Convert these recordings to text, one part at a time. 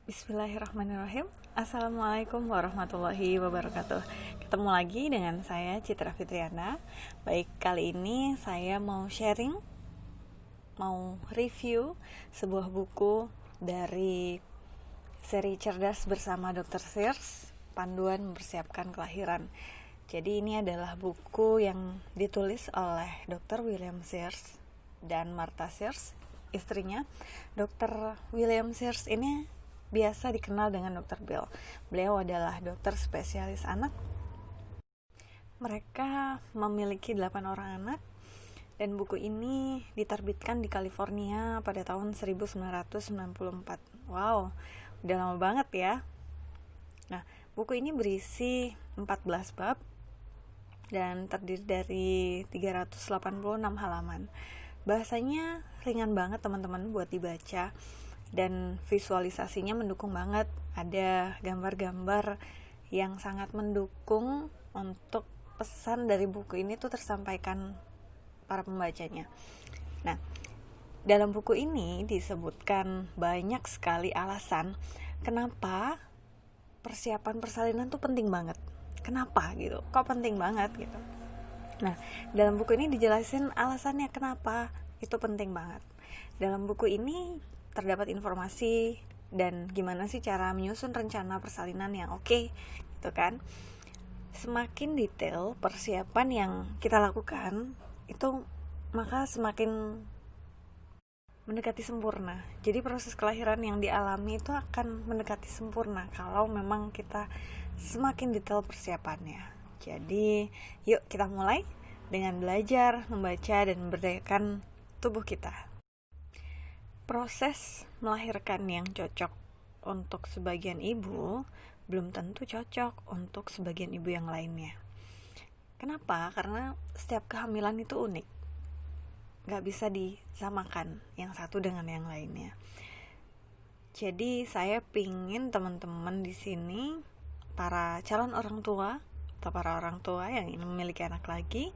Bismillahirrahmanirrahim. Assalamualaikum warahmatullahi wabarakatuh. Ketemu lagi dengan saya Citra Fitriana. Baik, kali ini saya mau sharing, mau review sebuah buku dari seri Cerdas Bersama Dr. Sears, Panduan Mempersiapkan Kelahiran. Jadi ini adalah buku yang ditulis oleh Dr. William Sears dan Martha Sears, istrinya. Dr. William Sears ini biasa dikenal dengan Dr. Bill. Beliau adalah dokter spesialis anak. Mereka memiliki 8 orang anak, dan buku ini diterbitkan di California pada tahun 1994. Wow, udah lama banget ya. Nah, buku ini berisi 14 bab dan terdiri dari 386 halaman. Bahasanya ringan banget teman-teman buat dibaca, dan visualisasinya mendukung banget. Ada gambar-gambar yang sangat mendukung untuk pesan dari buku ini tuh tersampaikan para pembacanya. Nah, dalam buku ini disebutkan banyak sekali alasan kenapa persiapan persalinan tuh penting banget. Kenapa gitu? Kok penting banget gitu? Nah, dalam buku ini dijelasin alasannya kenapa itu penting banget. Dalam buku ini terdapat informasi dan gimana sih cara menyusun rencana persalinan yang oke, gitu kan. Semakin detail persiapan yang kita lakukan, itu maka semakin mendekati sempurna. Jadi proses kelahiran yang dialami itu akan mendekati sempurna kalau memang kita semakin detail persiapannya. Jadi, yuk kita mulai dengan belajar, membaca, dan memberdayakan tubuh kita. Proses melahirkan yang cocok untuk sebagian ibu belum tentu cocok untuk sebagian ibu yang lainnya. Kenapa? Karena setiap kehamilan itu unik, gak bisa disamakan yang satu dengan yang lainnya. Jadi saya pingin teman-teman di sini, para calon orang tua atau para orang tua yang ingin memiliki anak lagi,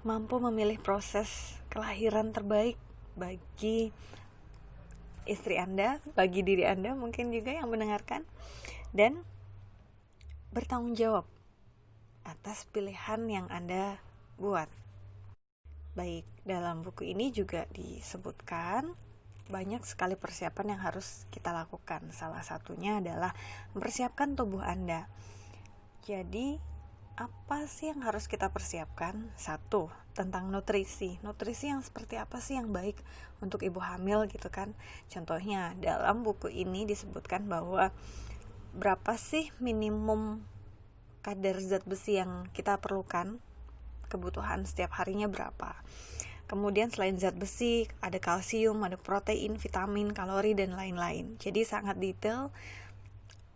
mampu memilih proses kelahiran terbaik bagi istri Anda, bagi diri Anda mungkin juga yang mendengarkan, dan bertanggung jawab atas pilihan yang Anda buat. Baik, dalam buku ini juga disebutkan banyak sekali persiapan yang harus kita lakukan. Salah satunya adalah mempersiapkan tubuh Anda. Jadi, apa sih yang harus kita persiapkan? Satu, tentang nutrisi. Nutrisi yang seperti apa sih yang baik untuk ibu hamil gitu kan. Contohnya, dalam buku ini disebutkan bahwa berapa sih minimum kadar zat besi yang kita perlukan, kebutuhan setiap harinya berapa. Kemudian selain zat besi, ada kalsium, ada protein, vitamin, kalori, dan lain-lain. Jadi sangat detail.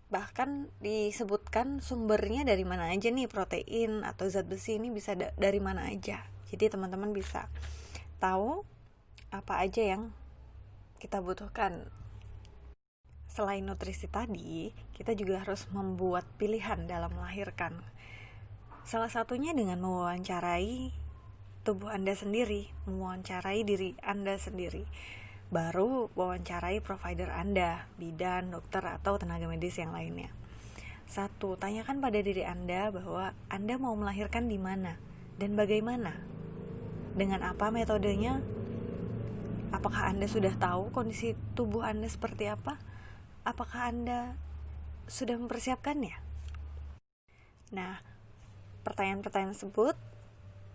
Bahkan disebutkan sumbernya dari mana aja nih, protein atau zat besi ini bisa dari mana aja. Jadi teman-teman bisa tahu apa aja yang kita butuhkan. Selain nutrisi tadi, kita juga harus membuat pilihan dalam melahirkan. Salah satunya dengan mewawancarai tubuh Anda sendiri, mewawancarai diri Anda sendiri. Baru wawancarai provider Anda, bidan, dokter, atau tenaga medis yang lainnya. Satu, tanyakan pada diri Anda bahwa Anda mau melahirkan di mana dan bagaimana. Dengan apa metodenya? Apakah Anda sudah tahu kondisi tubuh Anda seperti apa? Apakah Anda sudah mempersiapkannya? Nah, pertanyaan-pertanyaan tersebut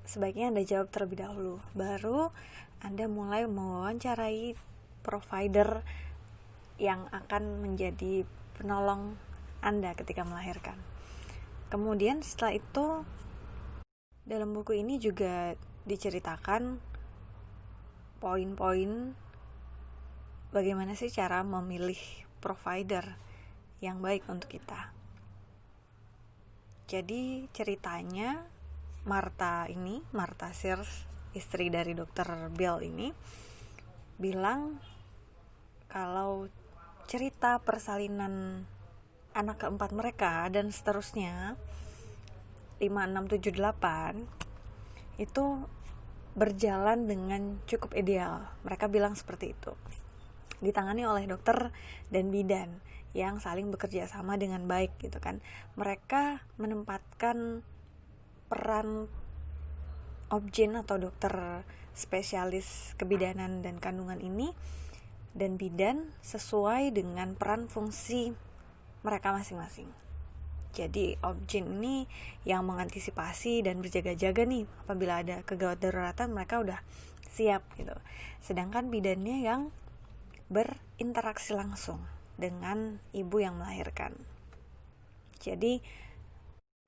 sebaiknya Anda jawab terlebih dahulu. Baru Anda mulai mewawancarai provider yang akan menjadi penolong Anda ketika melahirkan. Kemudian setelah itu, dalam buku ini juga diceritakan poin-poin bagaimana sih cara memilih provider yang baik untuk kita. Jadi ceritanya Martha Sears, istri dari Dr. Bill ini, bilang kalau cerita persalinan anak keempat mereka dan seterusnya 5, 6, 7, 8 itu berjalan dengan cukup ideal. Mereka bilang seperti itu. Ditangani oleh dokter dan bidan yang saling bekerja sama dengan baik gitu kan. Mereka menempatkan peran obgyn atau dokter spesialis kebidanan dan kandungan ini dan bidan sesuai dengan peran fungsi mereka masing-masing. Jadi obgyn ini yang mengantisipasi dan berjaga-jaga nih apabila ada kegawat daruratan, mereka udah siap gitu. Sedangkan bidannya yang berinteraksi langsung dengan ibu yang melahirkan. Jadi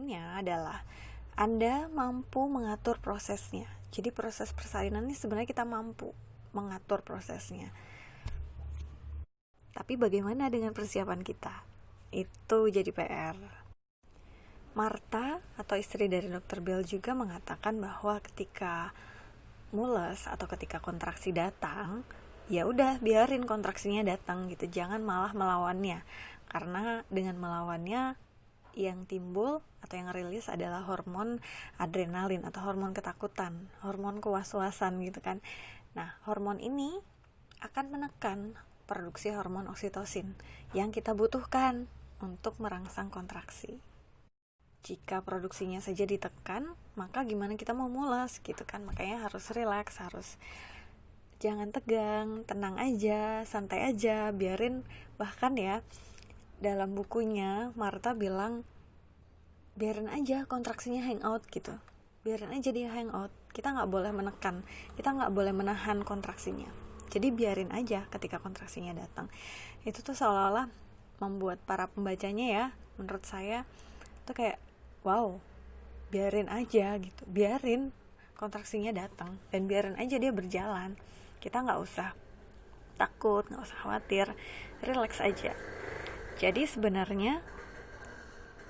ini adalah Anda mampu mengatur prosesnya. Jadi proses persalinan ini sebenarnya kita mampu mengatur prosesnya. Tapi bagaimana dengan persiapan kita? Itu jadi PR. Martha atau istri dari Dr. Bell juga mengatakan bahwa ketika mules atau ketika kontraksi datang, ya udah biarin kontraksinya datang gitu, jangan malah melawannya. Karena dengan melawannya yang timbul atau yang rilis adalah hormon adrenalin atau hormon ketakutan, hormon kewas-wasan gitu kan. Nah, hormon ini akan menekan produksi hormon oksitosin yang kita butuhkan untuk merangsang kontraksi. Jika produksinya saja ditekan, maka gimana kita mau mules gitu kan. Makanya harus rileks, harus jangan tegang, tenang aja, santai aja, biarin. Bahkan ya dalam bukunya Martha bilang biarin aja kontraksinya hangout gitu, biarin aja dia hangout, kita nggak boleh menekan, kita nggak boleh menahan kontraksinya, jadi biarin aja ketika kontraksinya datang. Itu tuh seolah-olah membuat para pembacanya ya, menurut saya tuh kayak wow, biarin aja gitu, biarin kontraksinya datang dan biarin aja dia berjalan, kita nggak usah takut, nggak usah khawatir, relax aja. Jadi sebenarnya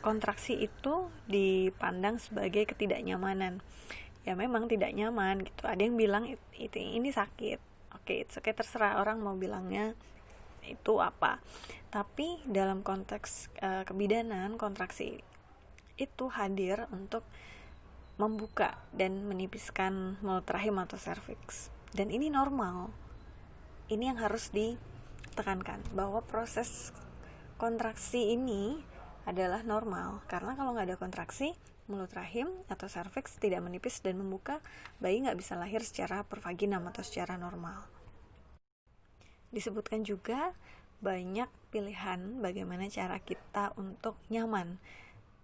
kontraksi itu dipandang sebagai ketidaknyamanan. Ya memang tidak nyaman gitu. Ada yang bilang ini sakit. Oke, it's okay, terserah orang mau bilangnya itu apa. Tapi dalam konteks kebidanan, kontraksi itu hadir untuk membuka dan menipiskan mulut rahim atau serviks. Dan ini normal. Ini yang harus ditekankan, bahwa proses kontraksi ini adalah normal. Karena kalau nggak ada kontraksi, mulut rahim atau serviks tidak menipis dan membuka, bayi nggak bisa lahir secara pervaginam atau secara normal. Disebutkan juga banyak pilihan bagaimana cara kita untuk nyaman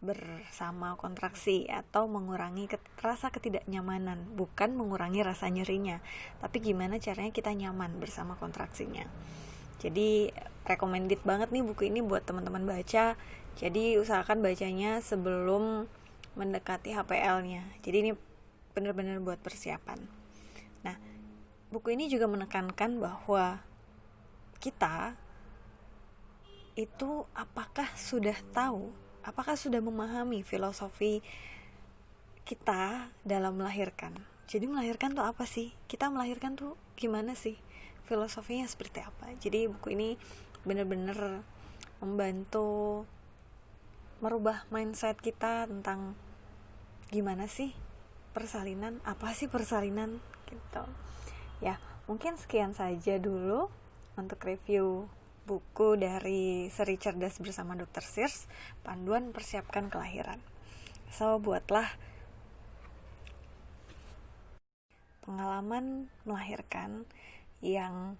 bersama kontraksi atau mengurangi rasa ketidaknyamanan, bukan mengurangi rasa nyerinya, tapi gimana caranya kita nyaman bersama kontraksinya. Jadi recommended banget nih buku ini buat teman-teman baca. Jadi usahakan bacanya sebelum mendekati HPL-nya. Jadi ini benar-benar buat persiapan. Nah, buku ini juga menekankan bahwa kita itu apakah sudah tahu, apakah sudah memahami filosofi kita dalam melahirkan. Jadi melahirkan tuh apa sih? Kita melahirkan tuh gimana sih? Filosofinya seperti apa? Jadi buku ini benar-benar membantu merubah mindset kita tentang gimana sih persalinan, apa sih persalinan gitu. Ya, mungkin sekian saja dulu untuk review buku dari Seri Cerdas bersama Dr. Sears, Panduan Persiapkan Kelahiran. So, buatlah pengalaman melahirkan yang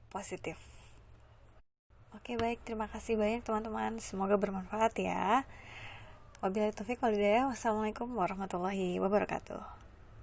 positif. Oke, baik, terima kasih banyak teman-teman, semoga bermanfaat ya. Wabillahi taufiq wal hidayah. Wassalamualaikum warahmatullahi wabarakatuh.